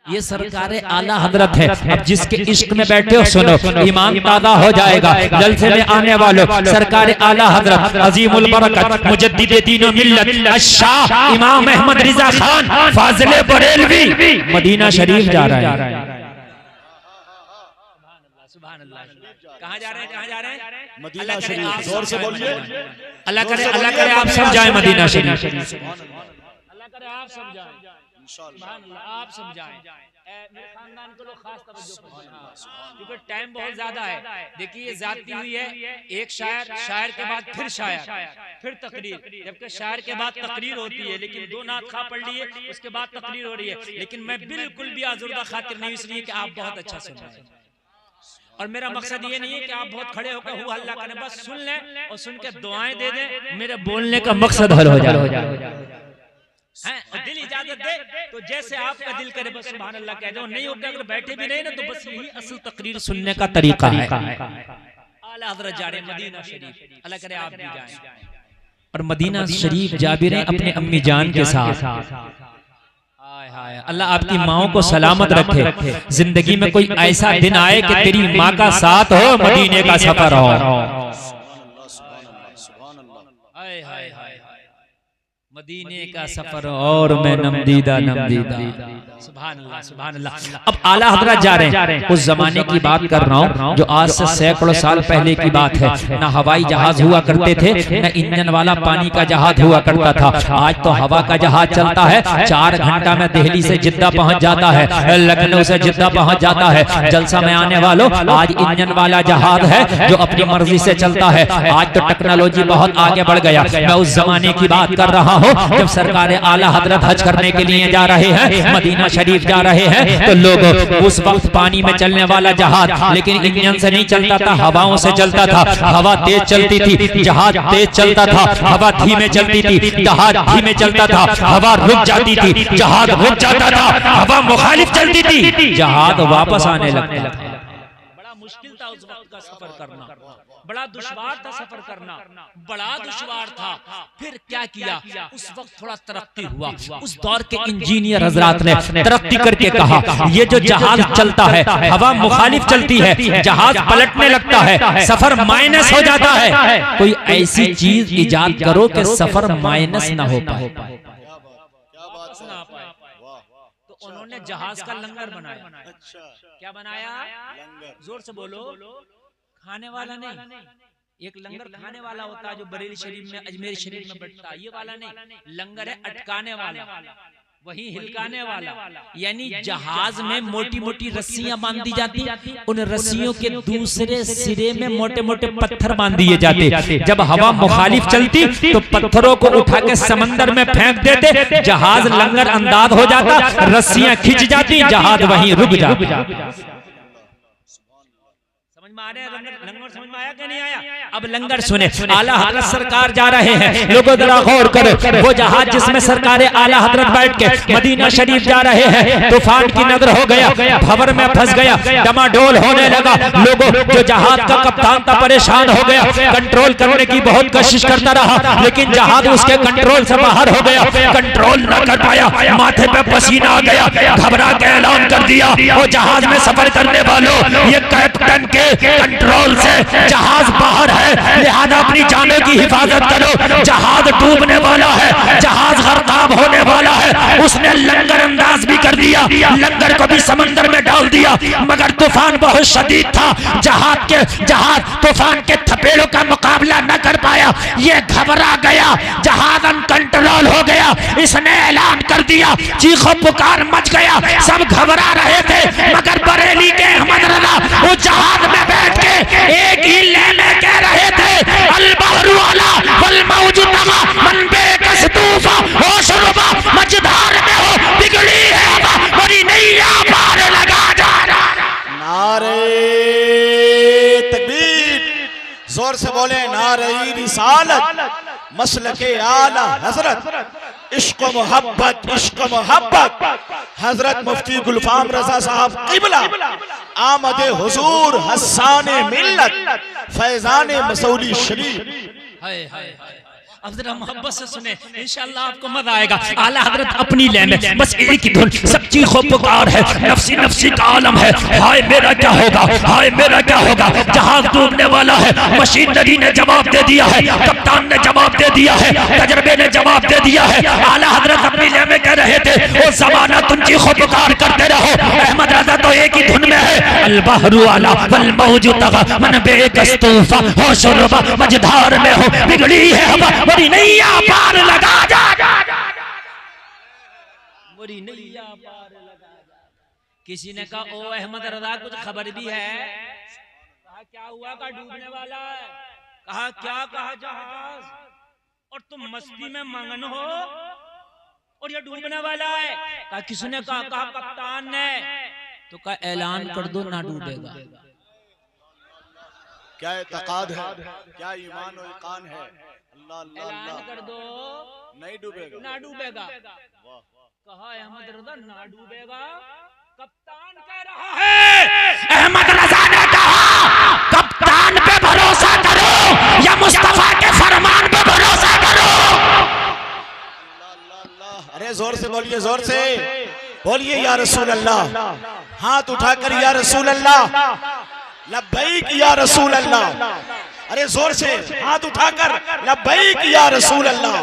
ये सरकार आला हजरत है। अब जिसके इश्क में बैठे हो सुनो, ईमान ताज़ा हो जाएगा। जलसे में आने वालों सरकार आला हजरत अजीमुल बरकत मुजद्दिद दीन व मिल्लत शाह इमाम अहमद रिजा खान फाजिल बरेलवी मदीना शरीफ जा रहा है। कहाँ जा रहे हैं? कहाँ जा रहे हैं? मदीना शरीफ। जोर से बोलिए। अल्लाह करे आप सब जाए मदीना शरीफ। अल्लाह करे आप सब जाए, आप सब जाएं। मेरे खानदान को लोग खास तवज्जो करें क्योंकि टाइम बहुत ज्यादा है। देखिए ज्यादती हुई है। एक शायर के बाद फिर शायर, फिर तकरीर, जबकि शायर के बाद तकरीर होती है, लेकिन दो नात खा पढ़ लिए उसके बाद तकरीर हो रही है। लेकिन मैं बिल्कुल भी आजुर्दा खातिर नहीं, इसलिए कि आप बहुत अच्छा सुन रहे हैं। और मेरा मकसद ये नहीं है कि आप बहुत खड़े होकर हु हल्ला करें, बस सुन लें और सुन के दुआएं दे दें। मेरे बोलने का मकसद हल हो जाए है। और दिल इजाजत दे तो जैसे आपका दिल करे बस सुभान अल्लाह कह दो। नहीं होगा अगर बैठे भी नहीं ना तो बस यही असल तकरीर सुनने का तरीका है। आला हज़रत जा रहे मदीना शरीफ। अल्लाह करे आप भी जाएं और मदीना शरीफ जा भी रहे अपने अम्मी जान के साथ। अल्लाह आपकी माओ को सलामत रखे। जिंदगी में कोई ऐसा दिन आए कि तेरी माँ का साथ हो, मदीने का सफर हो। मदीने का सफर और मैं नमदीदा सुभान अल्लाह सुभान अल्लाह। अब आला हज़रत जा रहे हैं। उस जमाने की बात कर रहा हूँ जो आज से सैकड़ों साल पहले की बात है। ना हवाई जहाज हुआ करते थे, न इंजन वाला पानी का जहाज हुआ करता था। आज तो हवा का जहाज चलता है। 4 घंटा में दिल्ली से जिद्दा पहुंच जाता है, लखनऊ से जिद्दा पहुंच जाता है। जलसा में आने वालों आज इंजन वाला जहाज है जो अपनी मर्जी से चलता है। आज तो टेक्नोलॉजी बहुत आगे बढ़ गया। मैं उस जमाने की बात कर रहा हूँ जब सरकार आला हजरत हज करने के लिए जा रहे हैं, मदीना शरीफ जा रहे हैं, तो लोग उस वक्त पानी में चलने वाला जहाज लेकिन इंजन से नहीं चलता था, हवाओं से चलता था। हवा तेज चलती थी, जहाज तेज चलता था। हवा धीमे चलती थी, जहाज धीमे चलता था। हवा रुक जाती थी, जहाज रुक जाता था। हवा मुखालिफ चलती थी, जहाज वापस आने लगता था। बड़ा मुश्किल था उस वक्त का सफर करना, बड़ा दुश्वार था सफर करना, बड़ा दुश्वार था। फिर क्या किया, उस वक्त थोड़ा तरक्की हुआ। उस दौर के इंजीनियर हजरात ने तरक्की करके कहा ये जो जहाज चलता है हवा मुखालिफ चलती है, जहाज पलटने लगता है, सफर माइनस हो जाता है। कोई ऐसी चीज इजाद करो कि सफर माइनस ना हो पाए। तो उन्होंने जहाज का लंगर बनाया। क्या बनाया? जोर से बोलो। खाने वाला नहीं, एक लंगर खाने वाला होता है जो बरेली शरीफ में अजमेर शरीफ में बैठता है, ये वाला नहीं। लंगर है अटकाने वाला, वही हिलकाने वाला। यानी जहाज में मोटी मोटी रस्सियां बांधी जाती, उन रस्सियों के दूसरे सिरे में मोटे मोटे पत्थर बांध दिए जाते। जब हवा मुखालिफ चलती तो पत्थरों को उठा के समंदर में फेंक देते, जहाज लंगर अंदाज हो जाता, रस्सियां खिंच जाती, जहाज वहीं रुक जाता। लंगर समझ में आया कि नहीं आया? अब लंगर सुने। आला हजरत सरकार जा रहे हैं, लोगों जरा गौर करो। वो जहाज जिसमें सरकार आला हजरत बैठ के मदीना शरीफ जा रहे हैं, तूफान की नजर हो गया, भंवर में फंस गया, डमाडोल होने लगा। लोगों जो जहाज का कप्तान था परेशान हो गया, कंट्रोल करने की बहुत कोशिश करता रहा, लेकिन जहाज उसके कंट्रोल से बाहर हो गया, कंट्रोल न कर पाया। माथे पे पसीना आ गया, घबरा के ऐलान कर दिया वो जहाज में सफर करने वालों, ये कैप्टन के कंट्रोल से जहाज बाहर है, लिहाजा अपनी जानों की हिफाजत करो। जहाज डूबने वाला है, जहाज गर्काब होने वाला है। उसने लंगर अंदाज भी कर दिया, लंगर को भी समंदर में डाल दिया, मगर तूफान बहुत शदीद था। जहाज तूफान के थपेड़ों का मुकाबला न कर पाया, ये घबरा गया, जहाज अनकंट्रोल हो गया। इसने ऐलान कर दिया, चीखो पुकार मच गया, सब घबरा रहे थे, मगर बरेली के अहमद रजा वो जहाज में बैठ के एक ही लेने कह रहे थे, अल बहरु अला वल मौजु तगा मन बेकस तूफा होश रुबा मझधार में हो बिगड़ी है हवा बड़ी नैया पार लगा जा रहा। नारे तकबीर, जोर से बोले नारे रिसालत, मसलके आला हजरत, इश्क मोहब्बत, इश्क मोहब्बत। हजरत मुफ्ती गुलफाम रजा साहब क़िबला आमदे हुजूर हसाने मिल्लत फैजाने मसौली शरीफ। अब जरा मोहब्बत से सुने, इंशाअल्लाह आपको मजा आएगा। आला हजरत अपनी लय में बस एक ही धुन, सब चीखों पुकार है, नफसी नफसी का आलम है, हाय मेरा क्या होगा, हाय मेरा क्या होगा। जहाज डूबने वाला है, मशीनरी ने जवाब दे दिया है, कप्तान ने जवाब दे दिया है, तजर्बे ने जवाब दे दिया है। आला हजरत अपनी लय में कह रहे थे, ओ ज़माना तुम चीखों पुकार करते रहो, अहमद रज़ा तो एक ही धुन में है। अल बहरु अला वल मौजु तगा मन बेकस्तूफा हो शुरबा मझधार में हो बिगड़ी है हवा मेरी नैया पार लगा जा, मेरी नैया पार लगा जा। किसी ने कहा ओ अहमद रज़ा कुछ खबर भी है? कहा क्या हुआ? कहा डूबने वाला है। कहा क्या? कहा जहाज, और तुम मस्ती में मगन हो और ये डूबने वाला है। कहा किसने कहा? कहा कप्तान ने। तो कहा ऐलान कर दो ना डूबेगा। क्या एतकाद है, क्या ईमान और इकान है। अल्लाह अल्लाह ऐलान कर दो नहीं डूबेगा, ना डूबेगा। कहा अहमद रज़ा ना डूबेगा। कप्तान कह रहा है, अहमद रज़ा ने कहा कप्तान पे भरोसा करो या मुस्तफा के फरमान पे भरोसा करो। अरे जोर से बोलिए, जोर से बोलिए या रसूल अल्लाह। हाथ उठाकर या रसूल अल्लाह, लब्बैक या रसूल अल्लाह। अरे जोर से हाथ उठाकर लब्बैक या रसूल अल्लाह।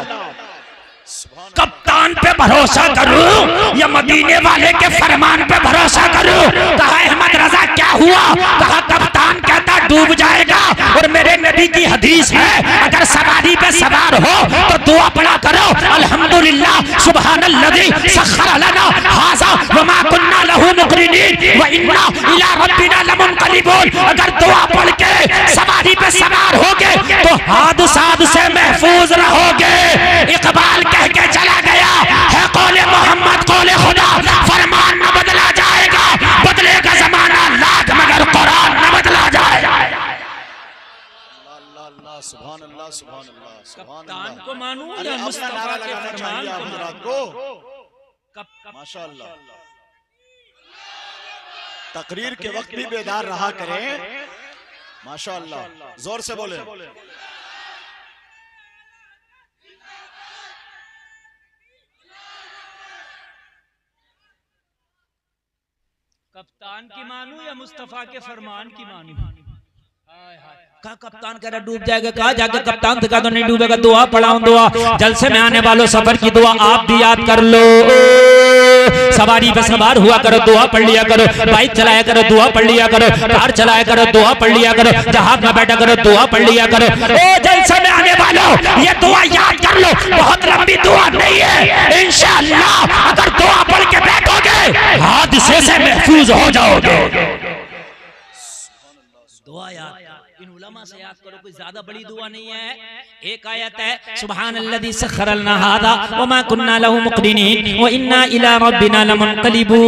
कप्तान पे भरोसा करूं या मदीने वाले के फरमान पे भरोसा करूं? कहा अहमद रज़ा क्या हुआ? कहा कप्तान कहता डूब जाएगा, और मेरे नबी की हदीस है अगर सवारी पे सवार हो तो दुआ पढ़ा करो, अल्हम्दुलिल्लाह सुब्हानल्लज़ी सख्खर लना हाज़ा व मा कुन्ना लहू मुक़रिनीन व इन्ना इला रब्बिना लमुनक़लिबून। अगर दुआ पढ़ के सवारी पे सवार होगे तो हादसात से महफूज रहोगे। इकबाल कह के चला गया है, कौले मोहम्मद कौले खुदा, फरमान न बदला जाएगा, बदलेगा जमाना लाख मगर कुरान न बदला जाएगा। अल्लाह सुभान अल्लाह सुभान अल्लाह सुभान अल्लाह। कप्तान को मानूं या मुस्तफा के फरमान को? माशाअल्लाह। तकरीर के वक्त भी बेदार रहा करें, माशाअल्लाह। जोर से बोले। कप्तान की मानूं या मुस्तफा के फरमान की मानूं? कहा कप्तान कह रहा डूब जाएगा। कहा जाके कप्तान से कहा तो नहीं डूबेगा, दुआ पढ़ाऊं दुआ। जलसे में आने वालों सफर की दुआ आप भी याद कर लो। सवारी पे सवार हुआ करो, दुआ पढ़ लिया करो। बाइक चलाया करो, दुआ पढ़ लिया करो। कार चलाया करो, दुआ पढ़ लिया करो। जहाज में बैठा करो, दुआ पढ़ लिया करो। ओ जलसे में आने वालों ये दुआ याद कर लो, बहुत लंबी दुआ नहीं है। इंशाअल्लाह अगर दुआ पढ़ के बैठोगे हादसे से महफूज हो जाओगे। दुआ याद इन उलमा से याद करो, कोई ज्यादा बड़ी दुआ नहीं है। एक आयत है सुब्हानल्लज़ी सख्खर लना हाज़ा व मा कुन्ना लहू मुक़रिनीन व इन्ना इला रब्बिना लमुनक़लिबून।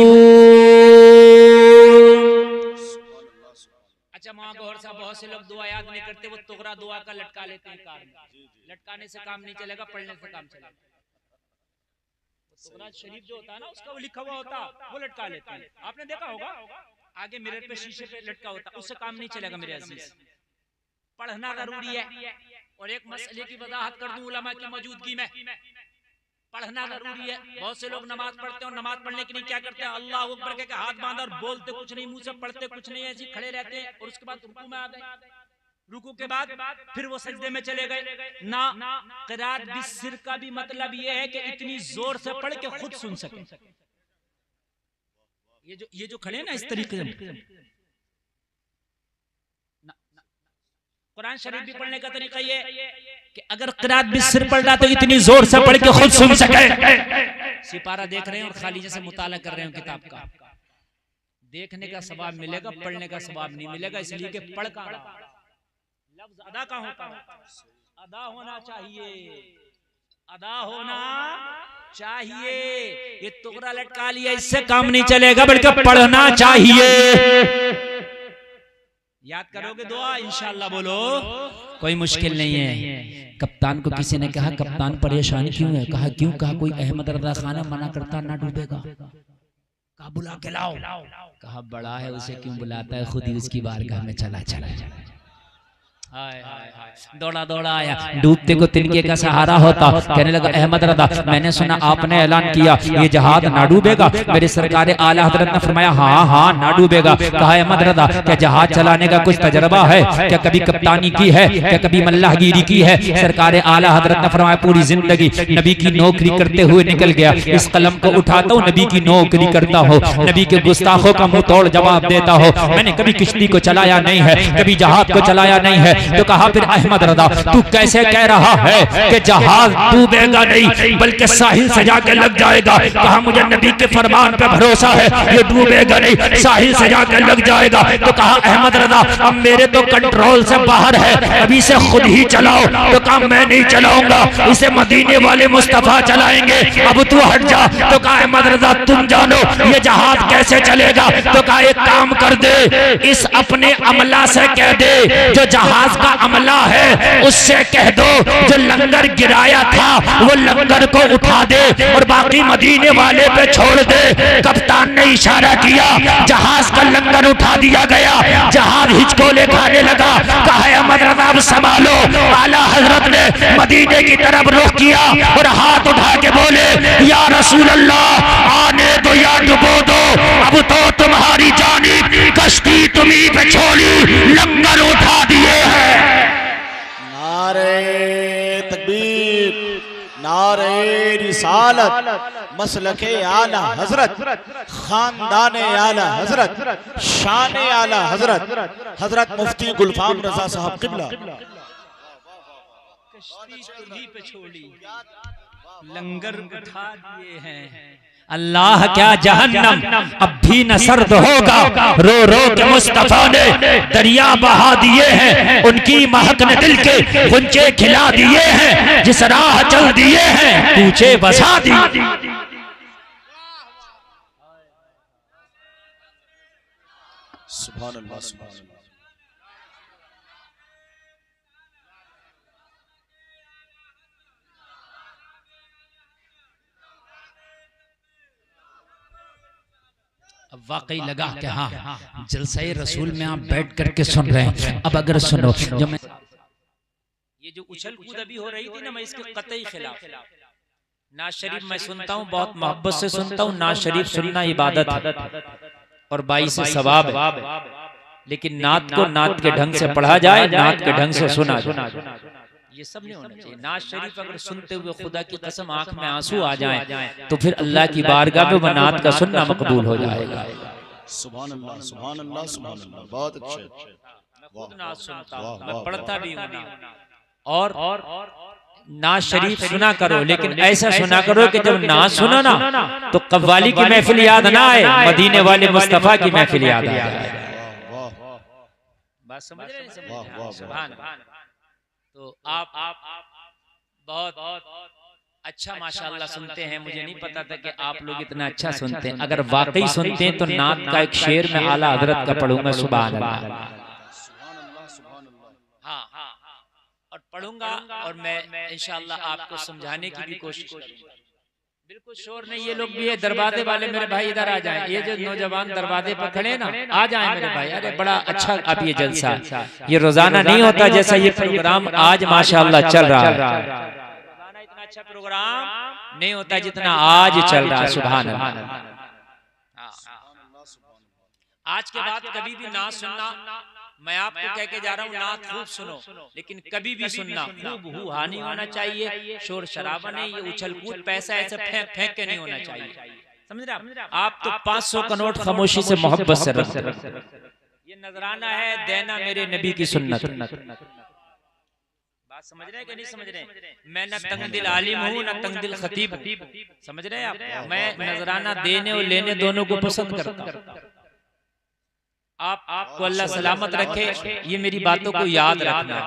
अच्छा मां गौर साहब, बहुत से लोग दुआ याद नहीं करते, वो तुगरा दुआ का लटका लेते हैं कार में। लटकाने से काम नहीं चलेगा, पढ़ने से काम चलेगा। तुगरा शरीफ जो होता है ना, उसका वो लिखा हुआ होता, वो लटका लेते हैं। आपने देखा होगा आगे मिरर पे शीशे पे लटका होता, उससे काम नहीं चलेगा मेरे अजीज। पढ़ना जरूरी है। और एक मसले की वजाहत कर दूं उलमा की मौजूदगी में, पढ़ना जरूरी है। बहुत से लोग नमाज पढ़ते हैं और नमाज पढ़ने के लिए क्या करते हैं, अल्लाह अकबर के हाथ बांधा और बोलते कुछ नहीं, मुंह से पढ़ते कुछ नहीं, ऐसे खड़े रहते हैं और उसके बाद रुकू में आ गए। रुकू के बाद फिर वो सजदे में चले गए ना। क़िराअत बिस्सिर का भी मतलब ये है कि इतनी जोर से पढ़ के खुद सुन सके। ये जो खड़े हैं ना इस तरीके से, कुरान शरीफ भी पढ़ने का तरीका ये कि अगर क़िराअत बिस्सिर पढ़ रहा तो इतनी जोर से पढ़ के खुद सुन सके। सिपारा देख रहे हैं और खाली जैसे मुताला कर रहे हैं किताब का, देखने का सवाब मिलेगा, पढ़ने का सवाब नहीं मिलेगा। इसलिए कि पढ़ का लफ्ज अदा का होता है, अदा होना चाहिए, अदा होना चाहिए। ये तुगरा लटका लिया, इससे काम नहीं चलेगा, बल्कि पढ़ना चाहिए। याद करोगे दुआ इंशाअल्लाह। बोलो कोई मुश्किल नहीं है। कप्तान को किसी ने कहा कप्तान परेशान क्यों है? कहा क्यों? कहा कोई अहमद रज़ा खान मना करता ना डूबेगा। कहा बुला के लाओ। कहा बड़ा है उसे क्यों बुलाता है, खुद ही उसकी बारगाह में चला चला। दौड़ा दौड़ा आया, डूबते को तिनके का सहारा होता। कहने लगा अहमद रदा, मैंने सुना आपने ऐलान किया ये जहाज ना डूबेगा। मेरे सरकार आला हजरत ने फरमाया हाँ हाँ ना डूबेगा। कहा अहमद रदा क्या जहाज चलाने का कुछ तजर्बा है, क्या कभी कप्तानी की है, क्या कभी मल्लाहगिरी की है? सरकार आला हजरत ने फरमाया पूरी जिंदगी नबी की नौकरी करते हुए निकल गया। इस कलम को उठाता हूँ, नबी की नौकरी करता हो, नबी के गुस्ताखों का मुंह तोड़ जवाब देता हो। मैंने कभी किश्ती को चलाया नहीं है, कभी जहाज को चलाया नहीं है। तो कहा फिर अहमद रदा तू कैसे कह रहा है कि जहाज डूबेगा नहीं बल्कि साहिल से जाके लग जाएगा? कहा मुझे नबी के फरमान पे भरोसा है, ये डूबेगा नहीं, साहिल से जाके लग जाएगा। तो कहा अहमद रदा अब मेरे तो कंट्रोल से बाहर है, अभी से खुद ही चलाओ। तो कहा मैं नहीं चलाऊंगा, इसे मदीने वाले मुस्तफा चलाएंगे, अब तू हट जा। तो कहा अहमद रदा तुम जानो ये जहाज कैसे चलेगा? तो कहा एक काम कर दे, इस अपने अमला से कह दे जो जहाज का अमला है उससे कह दो जो लंगर गिराया था वो लंगर को उठा दे और बाकी मदीने वाले पे छोड़ दे। कप्तान ने इशारा किया, जहाज का लंगर उठा दिया गया, जहाज हिचकोले खाने लगा। कहा अहमद रदा संभालो। आला हजरत ने मदीने की तरफ रुख किया और हाथ उठा के बोले या रसूल अल्लाह आने दो या डुबो दो, अब तो तुम्हारी जानिब कश्ती तुम्ही पे छोड़ी, लंगर उठा दिए हैं। नारे तकबीर, नारे रिसालत, मसलके आला हजरत, खानदान आला हजरत, शान आला हजरत, हजरत मुफ्ती गुलफाम रजा साहब किबला। लंगर उठा दिए हैं। अल्लाह क्या जहन्नम अब भी न सर्द होगा, रो रो के मुस्तफा ने दरिया बहा दिए हैं, उनकी महक ने दिल के गुंजे खिला दिए हैं, जिस राह चल दिए हैं पूछे बसा दी। सुभान अल्लाह, सुभान अल्लाह। अब वाकई लगा कि हाँ जलसाए रसूल में आप बैठ करके सुन रहे हैं। अब अगर सुनो जो मैं ये जो उछल कूद अभी हो रही थी ना, मैं इसके कतई खिलाफ। नाज शरीफ मैं सुनता हूँ, बहुत मोहब्बत से सुनता हूँ। नाज शरीफ सुनना इबादत है और 22 सवाब है, लेकिन नात को नात के ढंग से पढ़ा जाए, नात के ढंग से सुना जाए, ये सब नहीं होना चाहिए। नाज शरीफ अगर सुनते हुए खुदा की कसम आंख में आंसू आ जाएं तो फिर अल्लाह की बारगाह में नात का सुनना मकबूल हो जाएगा। सुभान अल्लाह, सुभान अल्लाह, सुभान अल्लाह। बहुत अच्छे। मैं खुद नात सुनता हूं, मैं पढ़ता भी हूं। और नाज शरीफ सुना करो, लेकिन ऐसा सुना करो कि जब नाज सुनो ना तो कव्वाली की महफिल याद ना आए, मदीने वाले मुस्तफा की महफिल याद आए। बात समझ रहे हैं? सुभान अल्लाह। तो आप बहुत अच्छा माशाअल्लाह सुनते हैं। मुझे नहीं पता था कि आप लोग इतना अच्छा सुनते हैं। अगर वाकई सुनते हैं तो नात का एक शेर में आला हजरत का पढ़ूंगा, सुभान अल्लाह। हाँ और पढ़ूंगा और मैं इंशाअल्लाह आपको समझाने की भी कोशिश करूंगा। बिल्कुल शोर नहीं, ये लोग भी है दरवाजे वाले मेरे भाई इधर आ जाएं। ये जो नौजवान दरवाजे पर खड़े ना आ जाएं मेरे भाई। अरे बड़ा अच्छा अब ये जलसा, ये रोजाना नहीं होता जैसा ये प्रोग्राम आज माशाअल्लाह चल रहा है। रोजाना इतना अच्छा प्रोग्राम नहीं होता जितना आज चल रहा है। सुभान अल्लाह। आज के बाद कभी भी ना सुनना, मैं आपको कह के जा रहा हूँ, नात खूब सुनो, लेकिन कभी भी सुनना खूब हुआ नहीं होना चाहिए, शोर शराबा नहीं, ये उछल कूद पैसा ऐसे फेंक फेंक के नहीं होना चाहिए। समझ रहे आप? तो 500 का नोट खामोशी से मोहब्बत से रखते। ये नजराना है देना मेरे नबी की सुन्नत। बात समझ रहे हैं कि नहीं समझ रहे? मैं न तंगदिल आलिम हूँ न तंगदिल खतीब हूँ। समझ रहे हैं आप? मैं नजराना देने और लेने दोनों को पसंद करता हूँ। आपको अल्लाह सलामत रखे, ये मेरी बातों को याद रखना,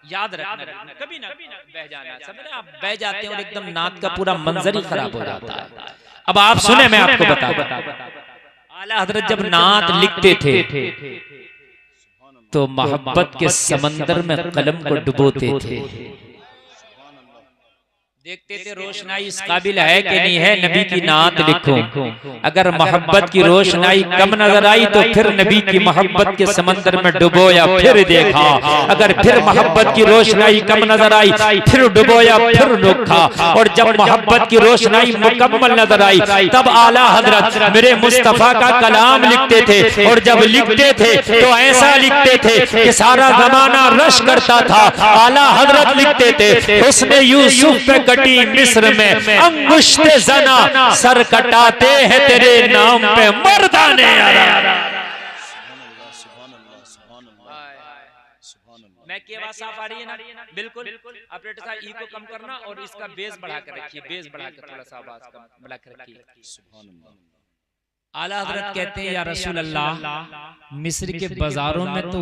याद रखना, कभी ना बह जाना। समझ रहे? आप बह जाते हैं और एकदम नात का पूरा मंजर ही खराब हो जाता है। अब आप सुने, मैं आपको बता, आला हजरत जब नात लिखते थे तो मोहब्बत के समंदर में कलम को डुबोते थे। देखते थे रोशनाई इस काबिल है कि नहीं है, नबी की नात लिखो। अगर मोहब्बत की रोशनाई कम नजर आई तो फिर नबी की मोहब्बत के समंदर में डुबोया, फिर देखा। अगर फिर मोहब्बत की रोशनाई कम नजर आई फिर डुबोया, फिर देखा। और जब मोहब्बत की रोशनाई मुकम्मल नजर आई तब आला हजरत मेरे मुस्तफा का कलाम लिखते थे। और जब लिखते थे तो ऐसा लिखते थे कि सारा जमाना रश करता था। आला हजरत लिखते थे, हुस्न यूसुफ पे कटी मिस्र में अंगुष्ठ जना, सर कटाते हैं तेरे नाम पे मर्दाने अरब। मैं की आवाज साफ आ रही है ना? बिल्कुल। ऑपरेटर साहब ई को कम करना और इसका बेस बढ़ा कर रखिए, बेस बढ़ा कर थोड़ा सा आवाज कम बढ़ा कर रखिए। आला हजरत कहते हैं, या रसूल अल्लाह, मिस्र के बाजारों में तो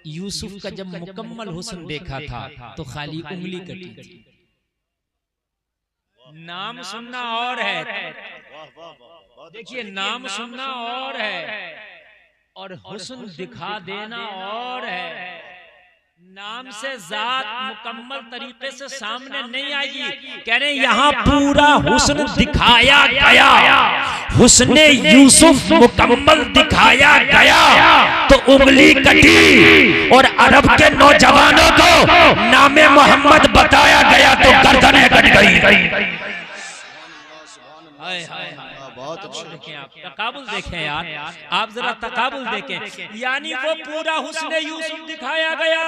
यूसुफ का जब मुकम्मल हुस्न देखा था तो खाली उंगली कटी थी। नाम सुनना और है, देखिए नाम सुनना और है और हुस्न दिखा देना और है। नाम से जात मुकम्मल तरीके से सामने नहीं आएगी। कह रहे यहाँ पूरा हुस्न दिखाया गया, हुस्न यूसुफ मुकम्मल दिखाया गया तो उंगली कटी। और अरब के नौजवानों को नामे मोहम्मद बताया गया तो गर्दनें कट गई। बहुत अच्छा देखें आप, तकाबुल देखें यार, आप जरा तकाबुल देखें। यानी वो पूरा हुस्न यूसुफ दिखाया गया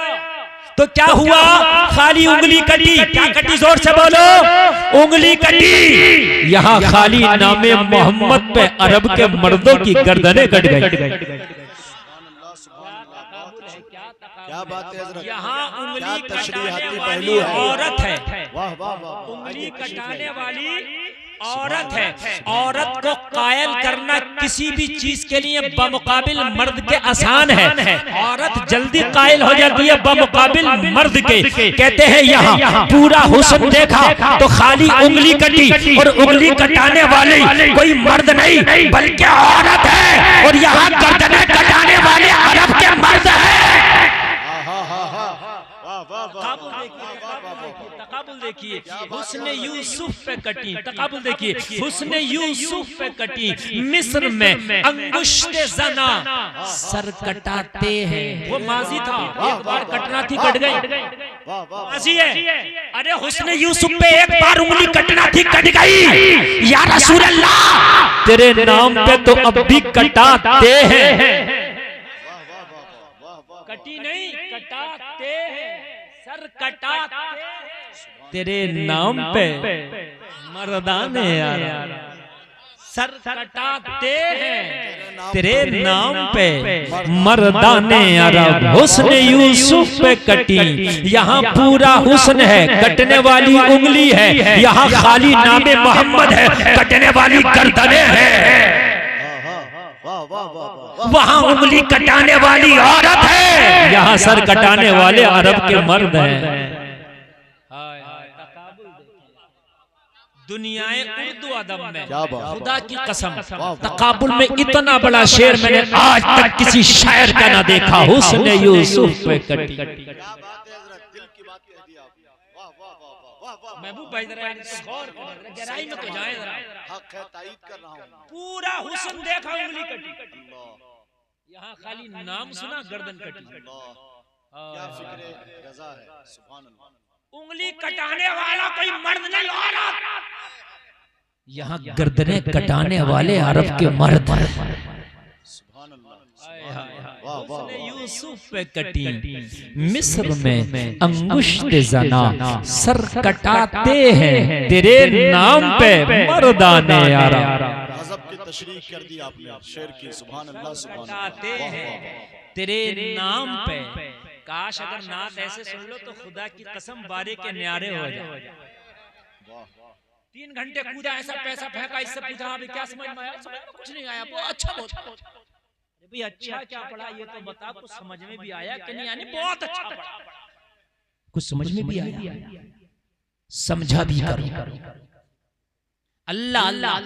तो क्या हुआ? खाली उंगली कटी। क्या कटी? जोर से बोलो, उंगली कटी। यहाँ खाली नामे मोहम्मद पे अरब के मर्दों की गर्दनें कट गई। क्या बात है हज़रत? यहाँ उंगली कटाने वाली पहलू है। औरत है, वाह वाह वाह। उंगली कटाने वाली औरत है। औरत को कायल करना किसी भी चीज के लिए बमुकाबिल मर्द के आसान है। औरत जल्दी कायल हो जाती है बमुकाबिल मर्द के। कहते हैं यहाँ पूरा हुस्न देखा तो खाली उंगली कटी और उंगली कटाने वाली कोई मर्द नहीं बल्कि औरत है। और यहाँ गर्दनें कटाने वाले अरब के मर्द है। तकाबुल देखिए, हुस्न यूसुफ पे कटी। तकाबुल देखिए, हुस्न यूसुफ पे कटी मिस्र में अंगुष्ठ जना, सर कटाते हैं। वो माजी था, एक बार कटना थी कट गई, माजी है। अरे हुस्न यूसुफ पे एक बार उंगली कटना थी कट गई। या रसूल अल्लाह, तेरे नाम पे तो अब भी कटाते हैं। कटी नहीं, कटाते हैं, सर कटाते तेरे नाम पे मर्दाने यार, सर कटाते हैं तेरे नाम पे मर्दाने अरब। हुस्न यूसुफ पे कटी, यहाँ पूरा हुस्न है, कटने वाली उंगली है। यहाँ खाली नामे मोहम्मद है, कटने वाली गर्दनें हैं। वहाँ उंगली कटाने वाली औरत है, यहाँ सर कटाने वाले अरब के मर्द हैं। दुनियाए उर्दू अदब में खुदा की कसम तकाबुल में इतना बड़ा शेर मैंने आज तक किसी शायर का ना देखा। हुस्न यूसुफ पे कटी। महबूब भाई जरा गौर करें, गहराई में तो जाएं जरा। हक है, ताईद कर रहा हूं। पूरा हुस्न देखा, उंगली कटी। यहाँ खाली नाम सुना, गर्दन कटी। क्या फिक्रे रज़ा है, सुभान अल्लाह। उंगली कटाने वाला कोई मर्द नहीं, औरत। यहाँ गर्दनें कटाने वाले अरब के मर्द। सुभान अल्लाह। यूसुफ पे कटी मिस्र में अंगुष्ठ जना, सर कटाते हैं तेरे नाम पे मर्दाने अरब। गज़ब की तशरीह कर दी आपने शेर की। सुभान अल्लाह, सुभान अल्लाह। तेरे नाम पे काश अगर नात ऐसे सुन लो तो खुदा की कसम बारे के न्यारे हो जाए। 3 घंटे कूदा, ऐसा पैसा फेंका, इससे पूछा अभी क्या समझ में आया? समझ में कुछ नहीं आया। वो अच्छा बहुत भाई, अच्छा क्या पढ़ा ये तो बता, कुछ समझ में भी आया कि नहीं? यानी बहुत अच्छा पढ़ा, कुछ समझ में भी आया, समझा भी करो। अल्लाह अल्लाह